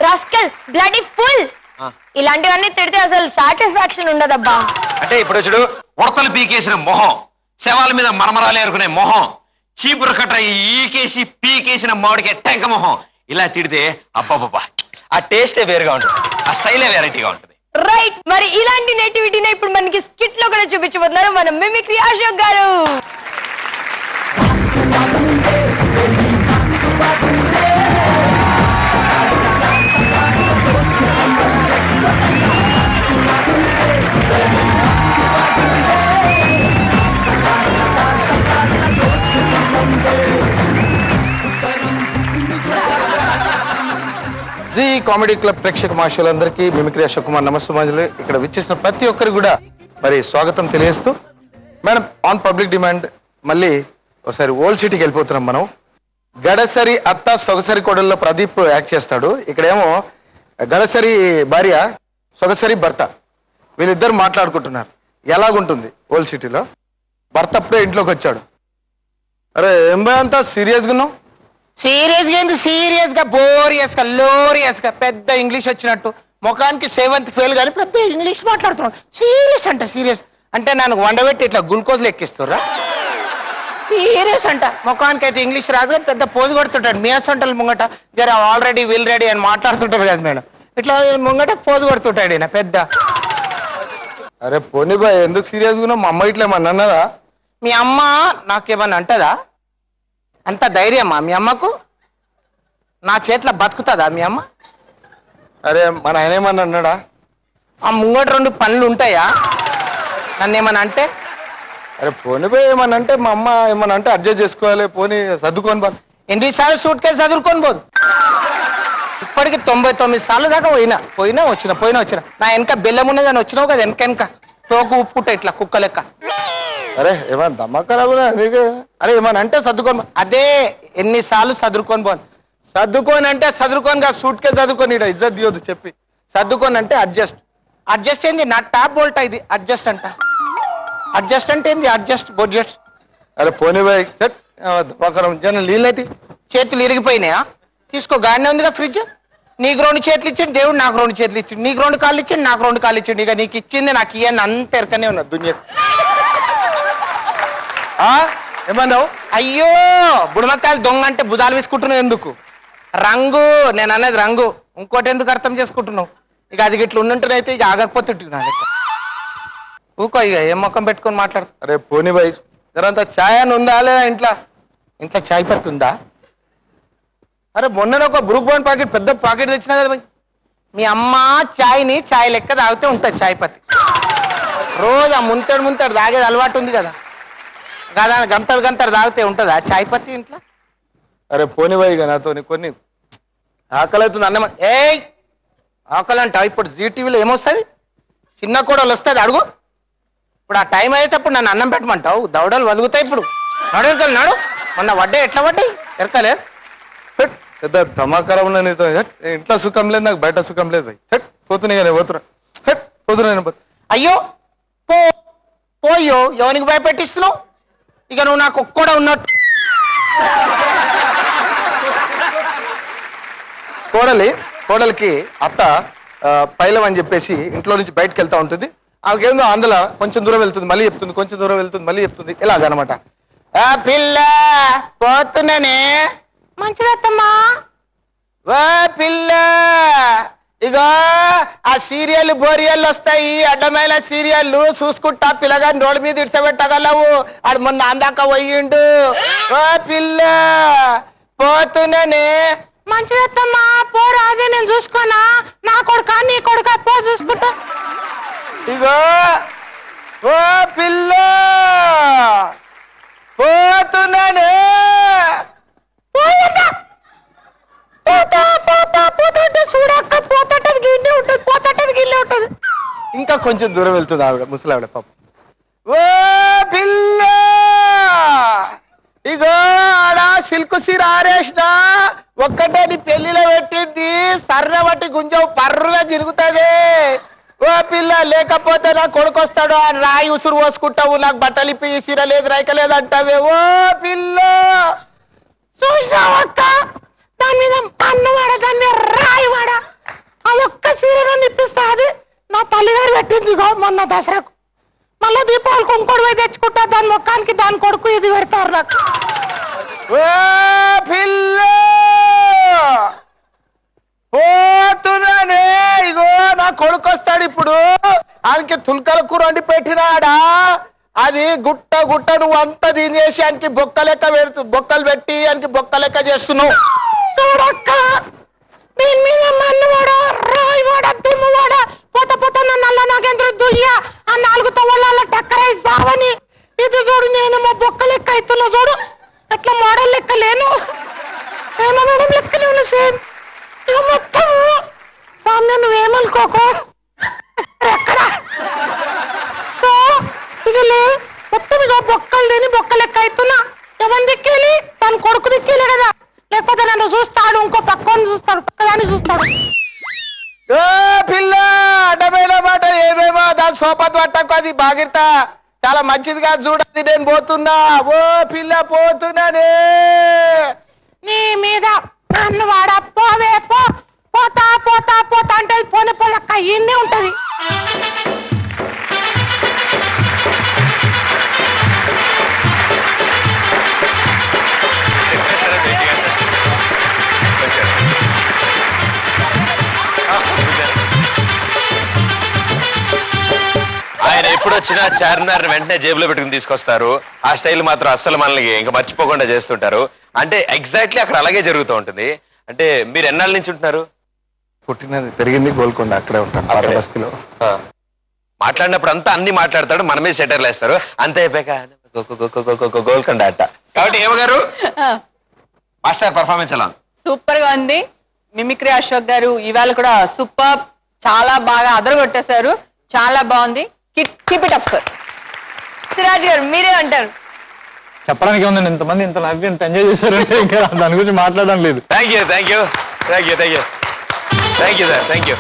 Rascal bloody full ఇలాంటివన్నీ తిడితే అసలు సాటిస్ఫాక్షన్ ఉండదబ్బా. అంటే ఇప్పుడు చూడు, ఉడతలు పీకేసిన మొహం, శవాల మీద మరమరాలు ఏరుకునే మొహం, చీపురు కట్ట ఈకేసి పీకేసిన మామిడికాయ టెంక మొహం, ఇలా తిడితే అబ్బాబ్బా ఆ టేస్టే వేరుగా ఉంటుంది, ఆ స్టైలే వెరైటీగా ఉంటుంది. రైట్, మరి ఇలాంటి నేటివిటీనే ఇప్పుడు మనకి స్కిట్ లో కూడా చూపించబోతున్నారు మన mimicry Ashok garu. G comedy club ప్రేక్షక మహాశయులందరికీ మిమిక్రీ అశోక్ కుమార్ నమస్సుమాంజలి. ఇక్కడ విచ్చేసిన ప్రతి ఒక్కరికి కూడా మరి స్వాగతం తెలియజేస్తూ, మేడం ఆన్ పబ్లిక్ డిమాండ్ మళ్ళీ ఒకసారి ఓల్డ్ సిటీకి వెళ్ళిపోతున్నాం మనం. గడసరి అత్త సొగసరి కోడల్లో ప్రదీప్ యాక్ట్ చేస్తాడు. ఇక్కడేమో గడసరి భార్య సొగసరి భర్త, వీళ్ళిద్దరు మాట్లాడుకుంటున్నారు. ఎలాగుంటుంది ఓల్డ్ సిటీలో? భర్త అప్పుడే ఇంట్లోకి వచ్చాడు. అరే ఏం బా అంతా సీరియస్గా ఉన్నావు? సీరియస్గా ఏంది? సీరియస్గా బోరియస్గా లోరియస్గా పెద్ద ఇంగ్లీష్ వచ్చినట్టు ముఖానికి 7th ఫెయిల్ కానీ పెద్ద ఇంగ్లీష్ మాట్లాడుతున్నాడు. సీరియస్ అంట. సీరియస్ అంటే నన్ను వండబెట్టి ఇట్లా గ్లూకోజ్లు ఎక్కిస్తుర్రా? సీరియస్ అంట. ముఖానికి అయితే ఇంగ్లీష్ రాదు కానీ పెద్ద పోజు కొడుతుంటాడు. మియాస్ అంటలు ముంగట జర ఆల్రెడీ విల్ రెడీ అని మాట్లాడుతుంటారు కదా మేడం, ఇట్లా ముంగట పోజు కొడుతుంటాడు ఈయన పెద్ద. అరే పోనీ బాయ్, ఎందుకు సీరియస్గా ఉన్నావు? మా అమ్మ ఇట్లా ఏమన్నా అన్నదా? మీ అమ్మ నాకేమన్నా అంటదా? అంత ధైర్యమా మీ అమ్మకు? నా చేతిలో బతుకుతుందా మీ అమ్మ? అరే మన ఆయన ఏమన్నా అన్నాడా? ఆ ముంగట 2 పనులు ఉంటాయా? నన్ను ఏమన్నా అంటే? అరే పోనీ బాయ్, ఏమన్నా అంటే మా అమ్మ ఏమన్నా అంటే అడ్జస్ట్ చేసుకోవాలి, పోనీ సర్దుకొని బా. ఎన్నిసార్లు సూట్ కేసు చదువుకొని పోదు? ఇప్పటికి 99 సార్లు దాకా పోయినా వచ్చిన. నా వెనక బెల్లం ఉన్నదని వచ్చినావు కదా, వెనక తోకు ఉప్పుకుంటా ఇట్లా కుక్క లెక్క. అరే ఏమన్నా దమ్మకరాబురా నీకు? అరే ఏమన్నా అంటే సర్దుకొని బా. అదే ఎన్నిసార్లు చదువుకొని పోను. చదువుకొని అంటే చదువుకొని కాదు, సూట్ కేసు చదువుకొని ఇక్కడ ఇజ్జత్ దియొద్దు చెప్పి. చదువుకొని అంటే అడ్జస్ట్ ఏంది? నా టాప్ బోల్ట్ ఇది అడ్జస్ట్ అంట. అడ్జస్ట్ అంటే ఏంది? బోడ్జస్ట్. అరే పోనీ బాయ్, దమ్మకరం జన నీళ్ళైతే చేతులు ఇరిగిపోయినాయా? తీసుకో, గానే ఉందిగా ఫ్రిడ్జ్. నీకు 2 చేతులు ఇచ్చిండు దేవుడు, నాకు 2 చేతులు ఇచ్చిండు. నీకు 2 కాళ్ళు ఇచ్చిండు, నాకు 2 కాళ్ళు ఇచ్చిండు. ఇక నీకు ఇచ్చింది నాకు ఇవన్నీ అంత ఎరకనే ఉన్నది దునియా. ఏమన్నావు? అయ్యో బుడమక్కాయలు దొంగ అంటే భుజాలు వేసుకుంటున్నావు ఎందుకు? రంగు, నేను అనేది రంగు. ఇంకోటి ఎందుకు అర్థం చేసుకుంటున్నావు? ఇక అది ఇట్లా ఉన్నట్టునైతే ఇక ఆగకపోతుంటు నా లెక్క. ఊకో ఇక ఏం మొక్కం పెట్టుకొని మాట్లాడు. అరే పోనీ బాయ్, జరంతా ఛాయ్ అని ఉందా లేదా ఇంట్లో చాయ్ పత్తి ఉందా? అరే మొన్న ఒక బ్రూక్ బాండ్ ప్యాకెట్, పెద్ద ప్యాకెట్ తెచ్చినా కదా బాయ్. మీ అమ్మ చాయ్ లెక్క తాగితే ఉంటుంది చాయ్ పత్తి. రోజు ఆ ముంతడు తాగేది అలవాటు ఉంది కదా, గంతలు తాగితే ఉంటుందా చాయ్ పత్తి ఇంట్లో? అరే పోనీ బాయ్, ఇక నాతో కొన్ని ఆకలి అవుతుంది అన్నమా. ఏయ్ ఆకలి అంటావు? ఇప్పుడు జీటీవీలో ఏమొస్తుంది? చిన్న కోడలు వస్తుంది అడుగు. ఇప్పుడు ఆ టైం అయ్యేటప్పుడు నన్ను అన్నం పెట్టమంటావు? దవడలు వదుగుతాయి ఇప్పుడు. నడు. మొన్న వడ్డే ఎట్లా పడ్డాయి ఎరకలేదు? పెద్ద ధమాకరం ఉన్నా నీతో. ఇంట్లో సుఖం లేదు నాకు, బయట సుఖం లేదు బాయ్. పోతున్నాయి పోతున్నా. అయ్యో పోయో, ఎవరికి భయపెట్టిస్తున్నావు? ఇక నువ్వు నాకు ఒక్కడా ఉన్నట్టు. కోడలికి అత్త పైలం అని చెప్పేసి ఇంట్లో నుంచి బయటకు వెళ్తా ఉంటుంది. ఆమెకేందో అందులో కొంచెం దూరం వెళ్తుంది, మళ్ళీ చెప్తుంది, కొంచెం దూరం వెళ్తుంది, మళ్ళీ చెప్తుంది, ఇలాగనమాట. ఆ పిల్ల పోతున్నానే, మంచిదత్తమ్మా. ఓ పిల్ల, ఇగో ఆ సీరియల్ బోరియల్ వస్తాయి, అడ్డమైన సీరియల్ చూసుకుంటా పిల్లగాని రోడ్డు మీద ఇడ్చబెట్టగలవు. ఆడు మొన్న అందాక పోయిండు. ఓ పిల్ల పోతున్నానే, మంచిదత్తమ్మా పోరాదే, నేను చూసుకోనా? నా కొడుకా నీ కొడుకా? పో చూసుకుంటా. ఇగో ఓ పిల్ల పోతున్నానే, చూడక్క పోతట్టది గిల్లే ఉంటుంది. ఇంకా కొంచెం దూరం వెళ్తుంది ఆవిడ, ముసలావిడ పాప. ఓ పిల్ల, ఇగో ఆడ సిల్క్ సీర ఆరేసినా ఒక్కటే నీ పెళ్లిలో పెట్టింది, సర్ర బట్టి గుంజం పర్రుగా తిరుగుతుంది. ఓ పిల్ల, లేకపోతే నా కొడుకు వస్తాడు, ఆ రాయి ఉసురు పోసుకుంటావు, నాకు బట్టలు ఇప్పి సీర లేదు రైక లేదు అంటావే. ఓ పిల్ల, చూసినావక్క దాని మీద పన్ను వాడ, దాని మీద రాయి వాడ, మొన్న దసరాకు. మళ్ళీ దీపావళికి ఇంకోటి పోయి తెచ్చుకుంటా, దాని ముఖానికి దాని కొడుకు ఇది పెడతారు నాకు. ఓ పిల్ల పోతున్నానే, ఇగో నా కొడుకు వస్తాడు ఇప్పుడు. ఆయనకి తుల్కల కూర వండి పెట్టినాడా, అది గుట్ట గుట్ట నువ్వు అంతా తినేసి ఆయనకి బొక్క లెక్క బొక్కలు పెట్టి ఆయనకి బొక్క లెక్క చేస్తున్నావు. చూడక్క, దీని మీద మన్నువాడ రాయివాడ దుమ్మువాడ పోత పోత నల్ల నాగేంద్ర దుయ్య ఆ 4 తవ్వల టక్కరేసి సావని. ఇది చూడు, నేను మా బొక్క లెక్క అవుతున్నా చూడు, అట్లా మోడల్ లెక్క లేను, ఏమో మేడం లెక్కలే ఉన్నా సేమ్. ఇక మొత్తం సామ్య నువ్వేమనుకోకు ఎక్కడ. సో ఇది మొత్తం ఇక బొక్కలు తిని బొక్క లెక్క అవుతున్నా. ఎవరి దిక్కేలి, తన కొడుకు దిక్కేలే కదా, లేకపోతే నన్ను చూస్తాడు, ఇంకో పక్కని చూస్తాడు, పక్కదాన్ని చూస్తాడు. పిల్ల అడ్డమైన మాట ఏమేమో దాని సోపత్ పట్టకు, అది బాగిర్తా చాలా మంచిది కాదు చూడాలి. నేను పోతున్నా, ఓ పిల్ల పోతున్నానే. నీ మీద నన్ను వాడ పోవే పో, పోతా పోతా పోతా అంటే పోనే పోలక్క ఇన్నే ఉంటది. ఆయన ఎప్పుడు వచ్చినా చార్మినార్ వెంటనే జేబులో పెట్టుకుని తీసుకొస్తారు. ఆ స్టైల్ మాత్రం అస్సలు మనల్ని ఇంకా మర్చిపోకుండా చేస్తుంటారు. అంటే ఎగ్జాక్ట్లీ అక్కడ అలాగే జరుగుతూ ఉంటుంది. అంటే మీరు ఎన్నాళ్ళ నుంచి ఉంటున్నారు? పుట్టినది పెరిగింది గోల్కొండ, అక్కడే ఉంటాను పాత బస్తీలో. మాట్లాడినప్పుడు అంతా అన్ని మాట్లాడతాడు, మన మీద సెటర్లు వేస్తారు. అంతే అయిపోయాక గోల్కొండ అట్ట. కాబట్టి ఏమగారు మాస్టర్ పర్ఫార్మెన్స్ ఎలా? సూపర్ గా ఉంది. మిమిక్రీ అశోక్ గారు ఇవాళ కూడా సూపర్, చాలా బాగా అదరగొట్టేశారు, చాలా బాగుంది. Keep it up sir. Siraj గారు మీరే అంటారు? చెప్పడానికి ఉందండి, ఇంతమంది ఇంత నవ్వి ఇంత ఎంజాయ్ చేశారంటే ఇంకా దాని గురించి మాట్లాడడం లేదు. Thank you sir, thank you.